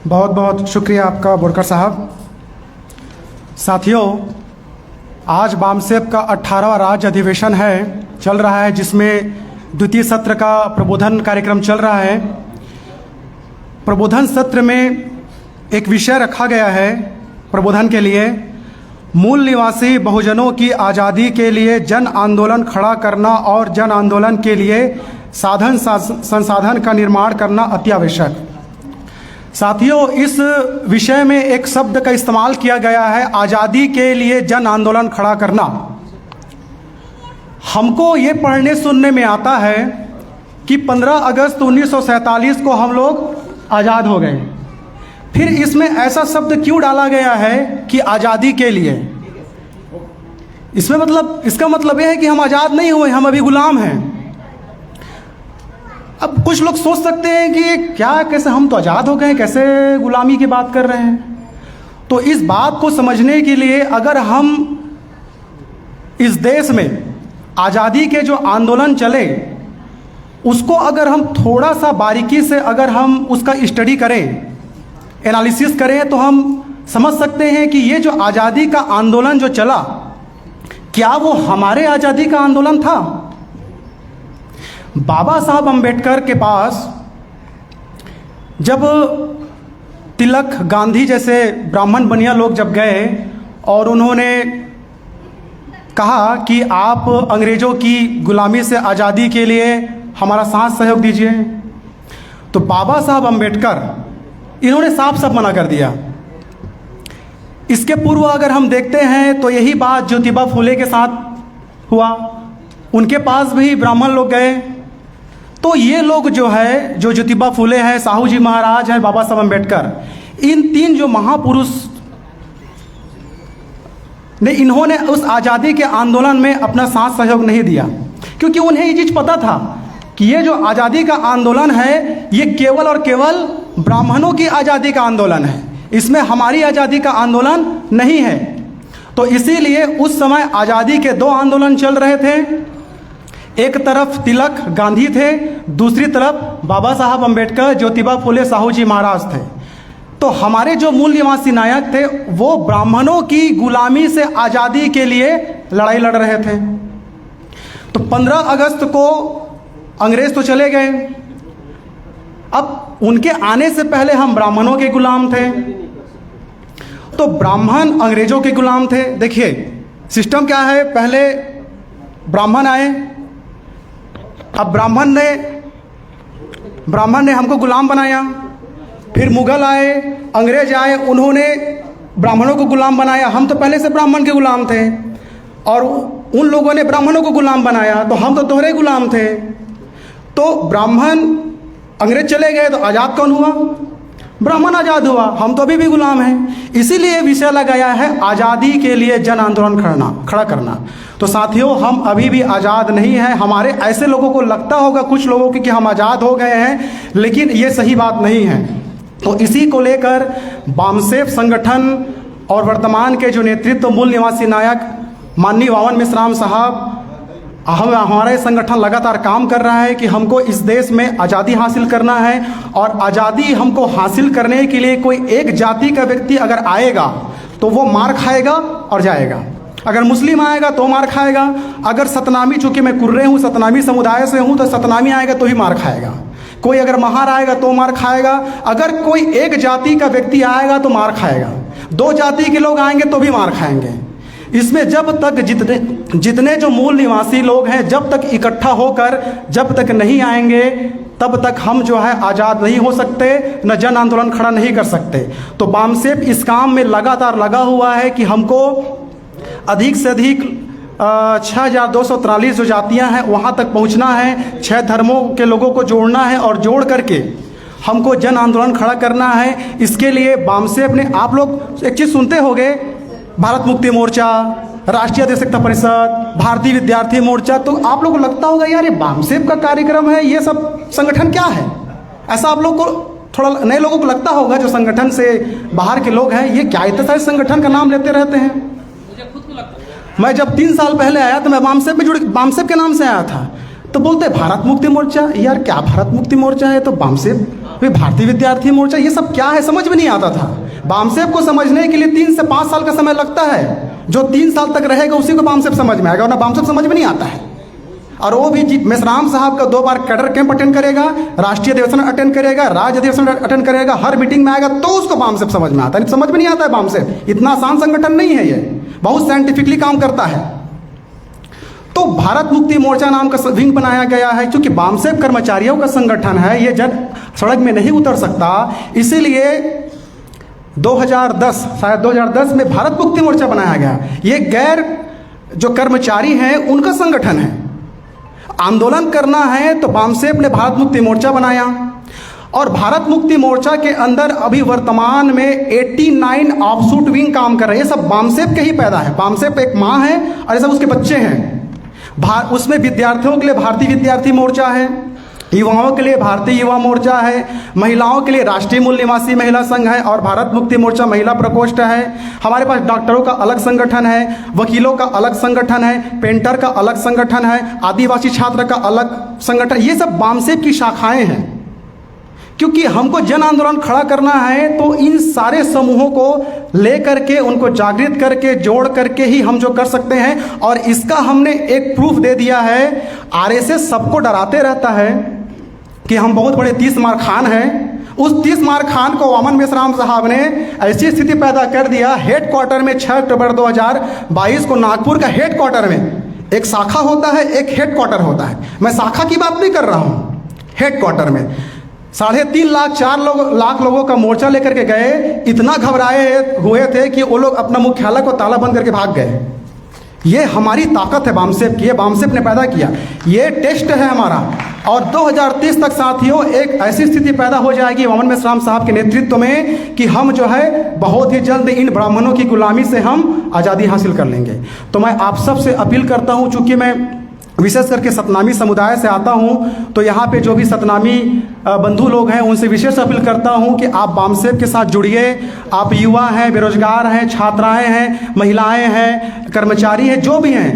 बहुत बहुत शुक्रिया आपका बोरकर साहब। साथियों, आज बामसेप का 18वां राज्य अधिवेशन चल रहा है, जिसमें द्वितीय सत्र का प्रबोधन कार्यक्रम चल रहा है। प्रबोधन सत्र में एक विषय रखा गया है प्रबोधन के लिए, मूल निवासी बहुजनों की आज़ादी के लिए जन आंदोलन खड़ा करना और जन आंदोलन के लिए साधन संसाधन का निर्माण करना अति आवश्यक। साथियों, इस विषय में एक शब्द का इस्तेमाल किया गया है, आज़ादी के लिए जन आंदोलन खड़ा करना। हमको ये पढ़ने सुनने में आता है कि 15 अगस्त 1947 को हम लोग आज़ाद हो गए। फिर इसमें ऐसा शब्द क्यों डाला गया है कि आज़ादी के लिए? इसका मतलब यह है कि हम आज़ाद नहीं हुए, हम अभी गुलाम हैं। अब कुछ लोग सोच सकते हैं कि क्या, कैसे हम तो आज़ाद हो गए, कैसे गुलामी की बात कर रहे हैं? तो इस बात को समझने के लिए अगर हम इस देश में आज़ादी के जो आंदोलन चले उसको अगर हम थोड़ा सा बारीकी से अगर हम उसका स्टडी करें, एनालिसिस करें, तो हम समझ सकते हैं कि ये जो आज़ादी का आंदोलन जो चला, क्या वो हमारे आज़ादी का आंदोलन था? बाबा साहब अम्बेडकर के पास जब तिलक, गांधी जैसे ब्राह्मण बनिया लोग जब गए और उन्होंने कहा कि आप अंग्रेज़ों की गुलामी से आज़ादी के लिए हमारा साथ सहयोग दीजिए, तो बाबा साहब अम्बेडकर इन्होंने साफ साफ मना कर दिया। इसके पूर्व अगर हम देखते हैं तो यही बात ज्योतिबा फुले के साथ हुआ, उनके पास भी ब्राह्मण लोग गए। तो ये लोग जो है, जो ज्योतिबा फुले हैं, साहू जी महाराज हैं, बाबा साहब अम्बेडकर, इन तीन जो महापुरुष ने, इन्होंने उस आज़ादी के आंदोलन में अपना साथ सहयोग नहीं दिया, क्योंकि उन्हें ये चीज़ पता था कि ये जो आज़ादी का आंदोलन है ये केवल और केवल ब्राह्मणों की आज़ादी का आंदोलन है, इसमें हमारी आज़ादी का आंदोलन नहीं है। तो इसीलिए उस समय आज़ादी के दो आंदोलन चल रहे थे, एक तरफ तिलक, गांधी थे, दूसरी तरफ बाबा साहब अम्बेडकर, ज्योतिबा फुले, साहू जी महाराज थे। तो हमारे जो मूल निवासी नायक थे वो ब्राह्मणों की गुलामी से आज़ादी के लिए लड़ाई लड़ रहे थे। तो 15 अगस्त को अंग्रेज तो चले गए, अब उनके आने से पहले हम ब्राह्मणों के गुलाम थे। तो ब्राह्मण अंग्रेजों के गुलाम थे। देखिए सिस्टम क्या है, पहले ब्राह्मण आए, अब ब्राह्मण ने हमको गुलाम बनाया, फिर मुगल आए, अंग्रेज आए, उन्होंने ब्राह्मणों को गुलाम बनाया। हम तो पहले से ब्राह्मण के गुलाम थे और उन लोगों ने ब्राह्मणों को गुलाम बनाया, तो हम तो दोहरे गुलाम थे। तो ब्राह्मण, अंग्रेज चले गए तो आज़ाद कौन हुआ? ब्राह्मण आज़ाद हुआ, हम तो अभी भी गुलाम हैं। इसीलिए विषय लगाया है आज़ादी के लिए जन आंदोलन खड़ा करना। तो साथियों, हम अभी भी आज़ाद नहीं हैं। हमारे ऐसे लोगों को लगता होगा, कुछ लोगों की, कि हम आज़ाद हो गए हैं, लेकिन ये सही बात नहीं है। तो इसी को लेकर बामसेप संगठन और वर्तमान के जो नेतृत्व, मूल निवासी नायक माननीय वावन मिश्राम साहब, हमारा संगठन लगातार काम कर रहा है कि हमको इस देश में आज़ादी हासिल करना है। और आज़ादी हमको हासिल करने के लिए कोई एक जाति का व्यक्ति अगर आएगा तो वो मार खाएगा और जाएगा। अगर मुस्लिम आएगा तो मार खाएगा, अगर सतनामी, चूँकि मैं कुर्रे हूँ, सतनामी समुदाय से हूँ, तो सतनामी आएगा तो भी मार खाएगा। कोई अगर महार आएगा तो मार खाएगा, अगर कोई एक जाति का व्यक्ति आएगा तो मार खाएगा, दो जाति के लोग आएंगे तो भी मार खाएंगे। इसमें जब तक जितने जो मूल निवासी लोग हैं, जब तक इकट्ठा होकर जब तक नहीं आएंगे, तब तक हम जो है आज़ाद नहीं हो सकते, न जन आंदोलन खड़ा नहीं कर सकते। तो बामसेप इस काम में लगातार लगा हुआ है कि हमको अधिक से अधिक 6243 जो जातियां हैं वहां तक पहुंचना है, 6 धर्मों के लोगों को जोड़ना है और जोड़ करके हमको जन आंदोलन खड़ा करना है। इसके लिए बामसेप ने, आप लोग एक चीज़ सुनते होंगे, भारत मुक्ति मोर्चा, राष्ट्रीय अध्यक्षता परिषद, भारतीय विद्यार्थी मोर्चा, तो आप लोगों को लगता होगा यार ये बामसेप का कार्यक्रम है, ये सब संगठन क्या है? ऐसा आप लोग को, थोड़ा नए लोगों को लगता होगा, जो संगठन से बाहर के लोग हैं, ये क्या इतने सारे संगठन का नाम लेते रहते हैं। मुझे खुद को लगता है, मैं जब 3 साल पहले आया तो मैं बामसेप के नाम से आया था, तो बोलते भारत मुक्ति मोर्चा। यार क्या भारत मुक्ति मोर्चा है? तो बामसेप भाई भारतीय विद्यार्थी मोर्चा ये सब क्या है समझ में नहीं आता था। बामसेप को समझने के लिए 3 से 5 साल का समय लगता है। जो 3 साल तक रहेगा उसी को बामसेप समझ में आएगा, वरना बामसेप समझ में नहीं आता है। और वो भी मेसराम साहब का 2 बार कैडर कैंप अटेंड करेगा, राष्ट्रीय अधिवेशन अटेंड करेगा, राज्य अधिवेशन अटेंड करेगा, हर मीटिंग में आएगा तो उसको बामसेप समझ में आता है। समझ में नहीं आता है बामसेप, इतना आसान संगठन नहीं है, ये बहुत साइंटिफिकली काम करता है। तो भारत मुक्ति मोर्चा नाम का विंग बनाया गया है, क्योंकि बामसेप कर्मचारियों का संगठन है, ये जन सड़क में नहीं उतर सकता, इसीलिए 2010 शायद 2010 में भारत मुक्ति मोर्चा बनाया गया। ये गैर जो कर्मचारी हैं उनका संगठन है। आंदोलन करना है तो बामसेप ने भारत मुक्ति मोर्चा बनाया, और भारत मुक्ति मोर्चा के अंदर अभी वर्तमान में 89 ऑफशूट विंग काम कर रहे हैं। ये सब बामसेप के ही पैदा है। बामसेप एक माँ है और ये सब उसके बच्चे हैं। उसमें विद्यार्थियों के लिए भारतीय विद्यार्थी मोर्चा है, युवाओं के लिए भारतीय युवा मोर्चा है, महिलाओं के लिए राष्ट्रीय मूल निवासी महिला संघ है और भारत मुक्ति मोर्चा महिला प्रकोष्ठ है। हमारे पास डॉक्टरों का अलग संगठन है, वकीलों का अलग संगठन है, पेंटर का अलग संगठन है, आदिवासी छात्र का अलग संगठन। ये सब बामसेप की शाखाएं हैं। क्योंकि हमको जन आंदोलन खड़ा करना है तो इन सारे समूहों को लेकर के उनको जागृत करके जोड़ करके ही हम जो कर सकते हैं। और इसका हमने एक प्रूफ दे दिया है। आरएसएस सबको डराते रहता है कि हम बहुत बड़े 30 मार खान हैं। उस 30 मार खान को वामन मेश्राम साहब ने ऐसी स्थिति पैदा कर दिया, हेडक्वार्टर में 6 अक्टूबर 2022 को नागपुर का हेडक्वार्टर में एक शाखा होता है, एक हेडक्वार्टर होता है। मैं शाखा की बात नहीं कर रहा हूँ, हेडक्वार्टर में 3.5 लाख 4 लाख लोगों का मोर्चा लेकर के गए। इतना घबराए हुए थे कि वो लोग अपना मुख्यालय को ताला बंद करके भाग गए। ये हमारी ताकत है बामसेप की, ये बामसेप ने पैदा किया, ये टेस्ट है हमारा। और 2030 तक साथियों एक ऐसी स्थिति पैदा हो जाएगी वामन मेश्राम साहब के नेतृत्व में कि हम जो है बहुत ही जल्द इन ब्राह्मणों की गुलामी से हम आज़ादी हासिल कर लेंगे। तो मैं आप सबसे अपील करता हूँ, चूँकि मैं विशेष करके सतनामी समुदाय से आता हूं, तो यहाँ पे जो भी सतनामी बंधु लोग हैं उनसे विशेष अपील करता हूं कि आप बामसेप के साथ जुड़िए। आप युवा हैं, बेरोजगार हैं, छात्राएं हैं, महिलाएं हैं, कर्मचारी हैं, जो भी हैं,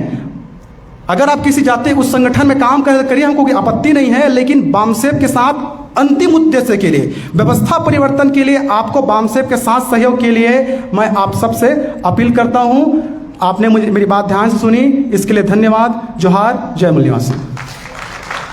अगर आप किसी जाति उस संगठन में काम करिए, हमको कोई आपत्ति नहीं है। लेकिन बामसेप के साथ अंतिम उद्देश्य के लिए, व्यवस्था परिवर्तन के लिए, आपको बामसेप के साथ सहयोग के लिए मैं आप सबसे अपील करता हूं। आपने मेरी बात ध्यान से सुनी, इसके लिए धन्यवाद। जोहार, जय मूल निवासी।